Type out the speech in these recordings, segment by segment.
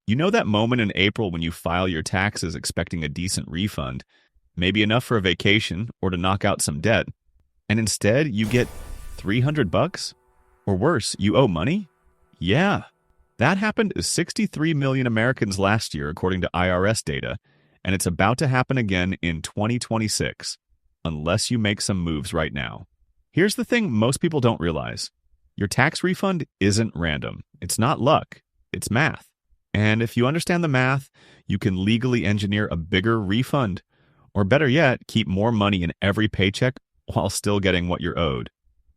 You know that moment in April when you file your taxes expecting a decent refund, maybe enough for a vacation or to knock out some debt, and instead you get $300? Or worse, you owe money? Yeah, that happened to 63 million Americans last year according to IRS data, and it's about to happen again in 2026, unless you make some moves right now. Here's the thing most people don't realize. Your tax refund isn't random. It's not luck. It's math. And if you understand the math, you can legally engineer a bigger refund, or better yet, keep more money in every paycheck while still getting what you're owed.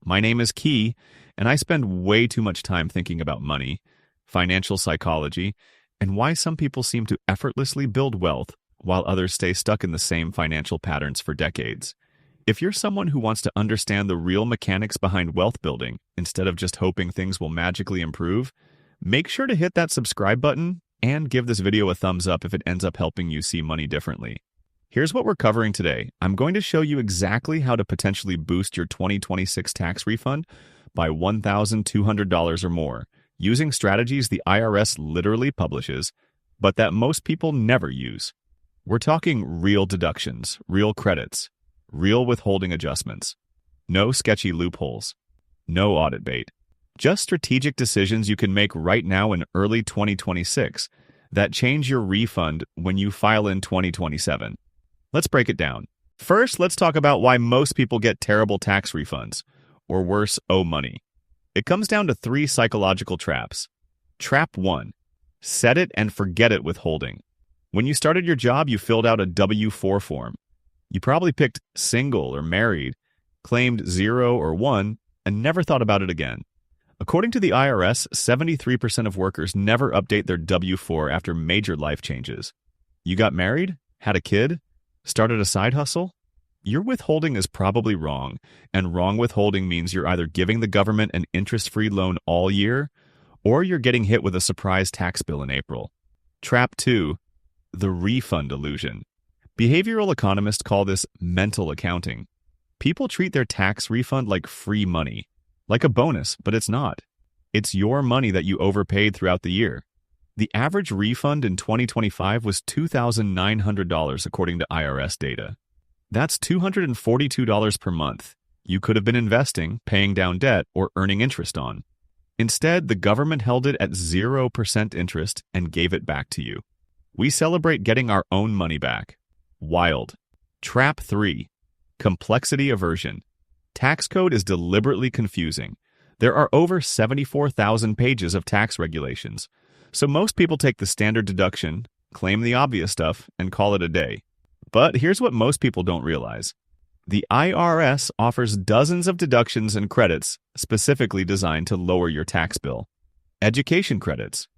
My name is Key, and I spend way too much time thinking about money, financial psychology, and why some people seem to effortlessly build wealth while others stay stuck in the same financial patterns for decades. If you're someone who wants to understand the real mechanics behind wealth building instead of just hoping things will magically improve, make sure to hit that subscribe button and give this video a thumbs up if it ends up helping you see money differently. Here's what we're covering today. I'm going to show you exactly how to potentially boost your 2026 tax refund by $1,200 or more, using strategies the IRS literally publishes, but that most people never use. We're talking real deductions, real credits, real withholding adjustments, no sketchy loopholes, no audit bait. Just strategic decisions you can make right now in early 2026 that change your refund when you file in 2027. Let's break it down. First, let's talk about why most people get terrible tax refunds, or worse, owe money. It comes down to 3 psychological traps. Trap 1. Set it and forget it withholding. When you started your job, you filled out a W-4 form. You probably picked single or married, claimed 0 or 1, and never thought about it again. According to the IRS, 73% of workers never update their W-4 after major life changes. You got married? Had a kid? Started a side hustle? Your withholding is probably wrong, and wrong withholding means you're either giving the government an interest-free loan all year, or you're getting hit with a surprise tax bill in April. Trap 2. The refund illusion. Behavioral economists call this mental accounting. People treat their tax refund like free money. Like a bonus, but it's not. It's your money that you overpaid throughout the year. The average refund in 2025 was $2,900 according to IRS data. That's $242 per month. You could have been investing, paying down debt, or earning interest on. Instead, the government held it at 0% interest and gave it back to you. We celebrate getting our own money back. Wild. Trap 3. Complexity aversion. Tax code is deliberately confusing. There are over 74,000 pages of tax regulations, so most people take the standard deduction, claim the obvious stuff, and call it a day. But here's what most people don't realize. The IRS offers dozens of deductions and credits specifically designed to lower your tax bill. Education credits,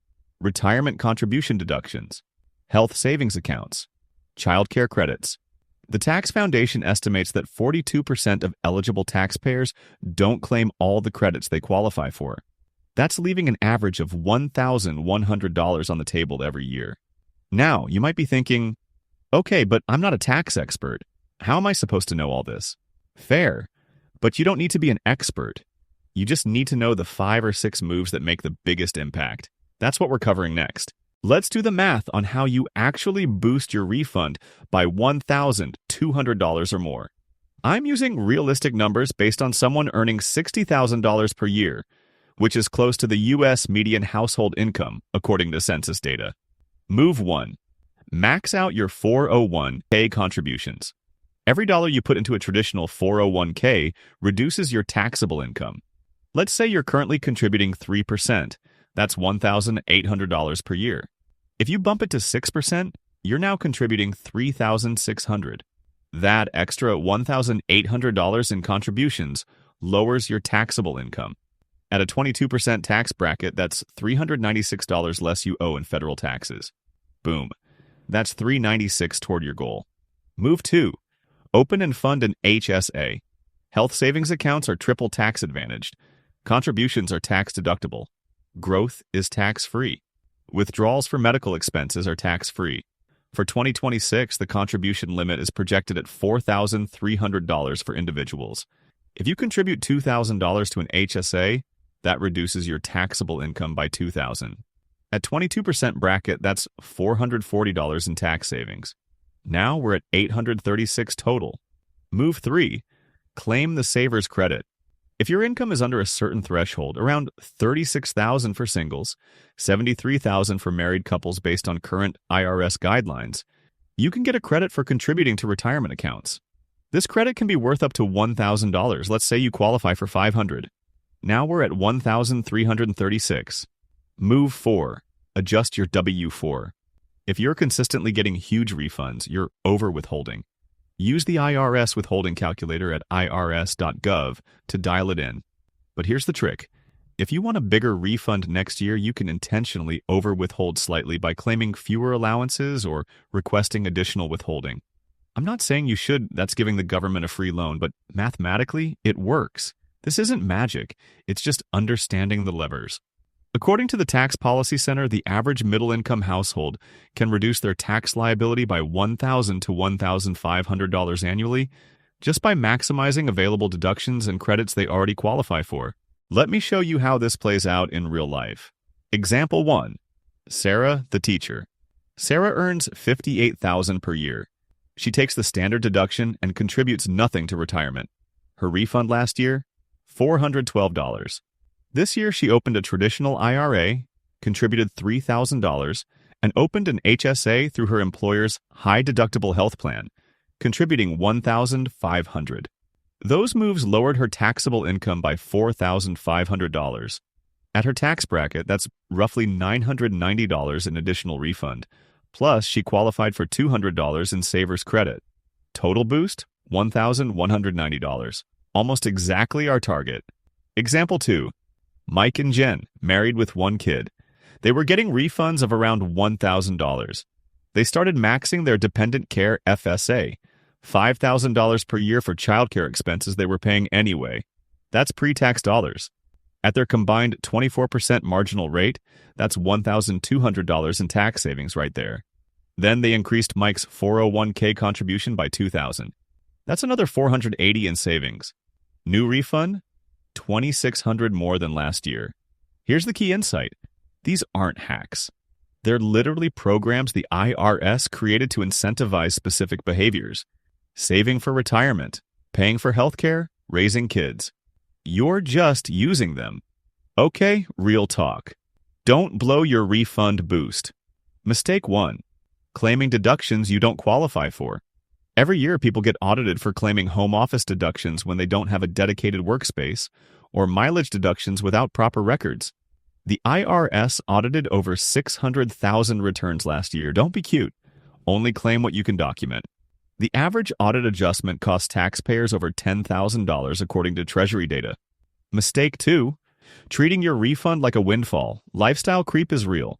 retirement contribution deductions, health savings accounts, childcare credits. The Tax Foundation estimates that 42% of eligible taxpayers don't claim all the credits they qualify for. That's leaving an average of $1,100 on the table every year. Now, you might be thinking, okay, but I'm not a tax expert. How am I supposed to know all this? Fair, but you don't need to be an expert. You just need to know the 5 or 6 moves that make the biggest impact. That's what we're covering next. Let's do the math on how you actually boost your refund by $1,200 or more. I'm using realistic numbers based on someone earning $60,000 per year, which is close to the U.S. median household income, according to census data. Move 1. Max out your 401k contributions. Every dollar you put into a traditional 401k reduces your taxable income. Let's say you're currently contributing 3%. That's $1,800 per year. If you bump it to 6%, you're now contributing $3,600. That extra $1,800 in contributions lowers your taxable income. At a 22% tax bracket, that's $396 less you owe in federal taxes. Boom. That's $396 toward your goal. Move 2. Open and fund an HSA. Health savings accounts are triple tax advantaged. Contributions are tax deductible. Growth is tax-free. Withdrawals for medical expenses are tax-free. For 2026, the contribution limit is projected at $4,300 for individuals. If you contribute $2,000 to an HSA, that reduces your taxable income by $2,000. At 22% bracket, that's $440 in tax savings. Now we're at $836 total. Move 3. Claim the saver's credit. If your income is under a certain threshold, around $36,000 for singles, $73,000 for married couples based on current IRS guidelines, you can get a credit for contributing to retirement accounts. This credit can be worth up to $1,000. Let's say you qualify for $500. Now we're at $1,336. Move 4. Adjust your W-4. If you're consistently getting huge refunds, you're over-withholding. Use the IRS withholding calculator at irs.gov to dial it in. But here's the trick. If you want a bigger refund next year, you can intentionally over-withhold slightly by claiming fewer allowances or requesting additional withholding. I'm not saying you should, that's giving the government a free loan, but mathematically, it works. This isn't magic, it's just understanding the levers. According to the Tax Policy Center, the average middle-income household can reduce their tax liability by $1,000 to $1,500 annually just by maximizing available deductions and credits they already qualify for. Let me show you how this plays out in real life. Example 1. Sarah, the teacher. Sarah earns $58,000 per year. She takes the standard deduction and contributes nothing to retirement. Her refund last year? $412. This year, she opened a traditional IRA, contributed $3,000, and opened an HSA through her employer's high-deductible health plan, contributing $1,500. Those moves lowered her taxable income by $4,500. At her tax bracket, that's roughly $990 in additional refund, plus she qualified for $200 in saver's credit. Total boost, $1,190. Almost exactly our target. Example 2. Mike and Jen, married with one kid. They were getting refunds of around $1,000. They started maxing their dependent care FSA, $5,000 per year for childcare expenses they were paying anyway. That's pre-tax dollars. At their combined 24% marginal rate, that's $1,200 in tax savings right there. Then they increased Mike's 401k contribution by $2,000. That's another $480 in savings. New refund? $2,600 more than last year. Here's the key insight. These aren't hacks. They're literally programs the IRS created to incentivize specific behaviors. Saving for retirement, paying for healthcare, raising kids. You're just using them. Okay, real talk. Don't blow your refund boost. Mistake 1. Claiming deductions you don't qualify for. Every year, people get audited for claiming home office deductions when they don't have a dedicated workspace, or mileage deductions without proper records. The IRS audited over 600,000 returns last year. Don't be cute. Only claim what you can document. The average audit adjustment costs taxpayers over $10,000 according to Treasury data. Mistake 2. Treating your refund like a windfall. Lifestyle creep is real.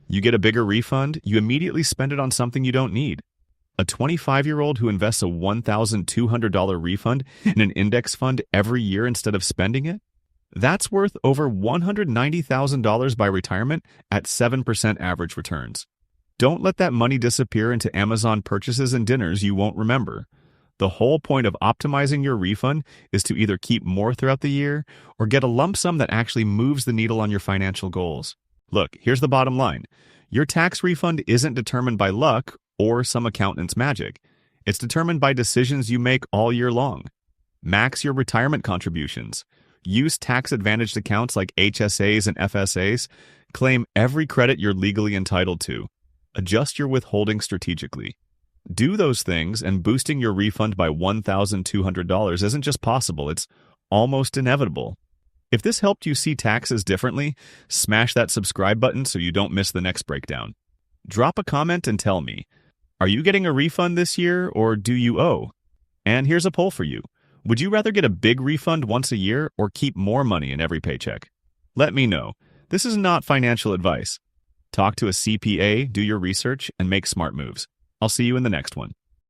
You get a bigger refund, you immediately spend it on something you don't need. A 25-year-old who invests a $1,200 refund in an index fund every year instead of spending it? That's worth over $190,000 by retirement at 7% average returns. Don't let that money disappear into Amazon purchases and dinners you won't remember. The whole point of optimizing your refund is to either keep more throughout the year or get a lump sum that actually moves the needle on your financial goals. Look, here's the bottom line. Your tax refund isn't determined by luck or some accountant's magic. It's determined by decisions you make all year long. Max your retirement contributions. Use tax-advantaged accounts like HSAs and FSAs. Claim every credit you're legally entitled to. Adjust your withholding strategically. Do those things, and boosting your refund by $1,200 isn't just possible, it's almost inevitable. If this helped you see taxes differently, smash that subscribe button so you don't miss the next breakdown. Drop a comment and tell me, are you getting a refund this year, or do you owe? And here's a poll for you. Would you rather get a big refund once a year or keep more money in every paycheck? Let me know. This is not financial advice. Talk to a CPA, do your research, and make smart moves. I'll see you in the next one.